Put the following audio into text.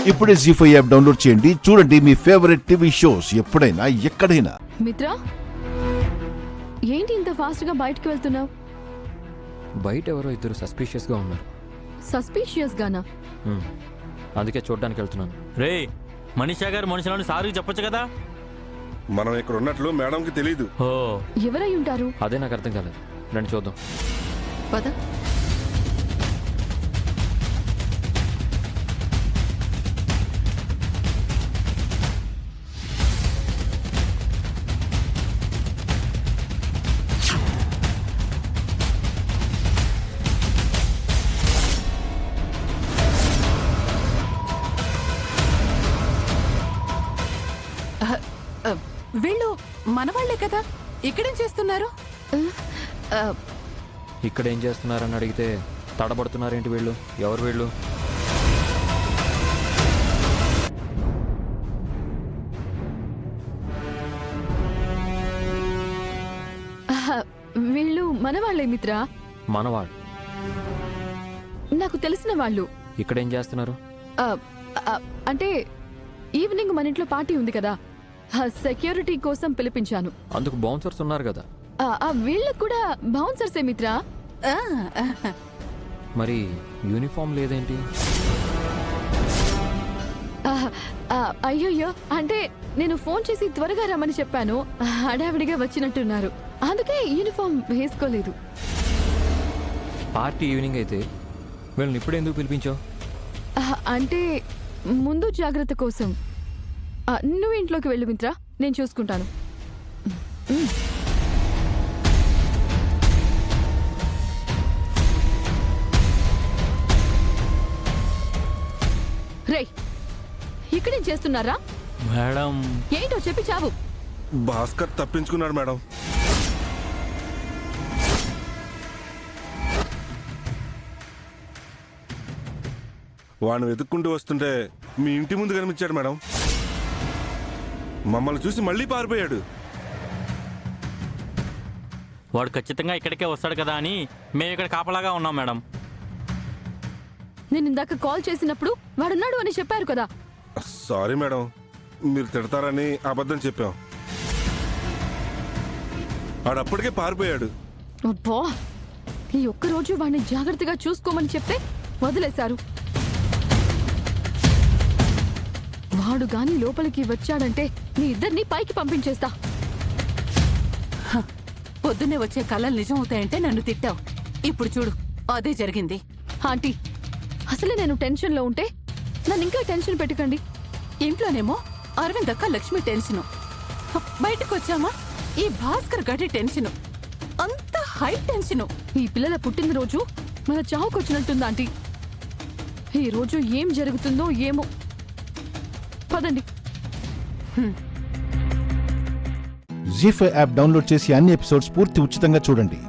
ఇప్పుడే జీ5 app download చేయండి. చూడండి మీ ఫేవరెట్ టీవీ షోస్ ఎప్పుడైనా ఎక్కడైనా. మిత్ర, ఏంటి ఇంత ఫాస్ట్ గా బయటకు వెళ్తున్నావు? బయట ఎవరో ఇద్దరు సస్పీషియస్ గా ఉన్నారు. సస్పీషియస్ గానా? అందుకే చూడడానికి వెళ్తున్నాను. రే, మనీషా గారు మనుషులను సారీ చెప్పొచ్చు కదా. మనం ఇక్కడ ఉన్నట్లు మేడంకి తెలీదు. ఓ, ఎవరై ఉంటారు? అదే నాకు అర్థం కాలేదు. రండి చూద్దాం. పద. వీళ్ళు మనవాళ్లే కదా, ఇక్కడేం చేస్తున్నారు? ఇక్కడ ఏం చేస్తున్నారని అడిగితే తడబడుతున్నారేంటి వీళ్ళు? ఎవరు వీళ్ళు? వీళ్ళు మనవాళ్లే మిత్ర. మనవాళ్ళు? నాకు తెలిసిన వాళ్ళు. ఇక్కడ ఏం చేస్తున్నారు? అంటే ఈవినింగ్ మన ఇంట్లో పార్టీ ఉంది కదా, సెక్యూరిటీ కోసం పిలిపించాను. అందుకు బౌన్సర్స్ ఉన్నారు కదా. వీళ్ళకు కూడా బౌన్సర్సే మిత్ర. మరి యూనిఫామ్ లేదేంటి? అయ్యయ్యో, అంటే నేను ఫోన్ చేసి త్వరగా రమ్మని చెప్పాను. హడావిడిగా వచ్చినట్టున్నారు, అందుకే యూనిఫామ్ వేసుకోలేదు. పార్టీ ఈవినింగ్ అయితే వీళ్ళని ఇప్పుడు ఎందుకు పిలిపించావు? అంటే ముందు జాగ్రత్త కోసం. నువ్వు ఇంట్లోకి వెళ్ళు మిత్ర, నేను చూసుకుంటాను. రే, ఇక్కడేం చేస్తున్నారా? మేడం ఏంటో చెప్పి చావు. భాస్కర్ తప్పించుకున్నాడు మేడం. వాడిని వెతుక్కుంటూ వస్తుంటే మీ ఇంటి ముందు కనిపించాడు మేడం. మమ్మల్ని చూసి మళ్ళీ పారిపోయాడు. వాడు ఖచ్చితంగా ఇక్కడికే వస్తాడు కదా అని మేము ఇక్కడ కాపలాగా ఉన్నాం మేడం. నేను ఇందాక కాల్ చేసినప్పుడు వాడున్నాడు అని చెప్పారు కదా. సారీ మేడం, మీరు తిడతారని అబద్ధం చెప్పాం. వాడప్పటికే పారిపోయాడు. అబ్బా, ఈ ఒక్కరోజు వాడిని జాగ్రత్తగా చూసుకోమని చెప్తే వదిలేశారు. వాడు గాని లోపలికి వచ్చాడంటే మీ ఇద్దరిని పైకి పంపించేస్తా. పొద్దున్నే వచ్చే కళలు నిజం అవుతాయంటే నన్ను తిట్టావు. ఇప్పుడు చూడు, అదే జరిగింది. ఆంటీ, అసలే నేను టెన్షన్లో ఉంటే నన్ను ఇంకా టెన్షన్ పెట్టకండి. ఇంట్లోనేమో అరవింద్ అక్క లక్ష్మి టెన్షను, బయటకు వచ్చామా ఈ భాస్కర్ గడి టెన్షను, అంత హై టెన్షను. ఈ పిల్లల పుట్టినరోజు మన చావుకొచ్చినట్టుంది ఆంటీ. ఈ రోజు ఏం జరుగుతుందో ఏమో. పదండి. జీ5 యాప్ డౌన్లోడ్ చేసి అన్ని ఎపిసోడ్స్ పూర్తి ఉచితంగా చూడండి.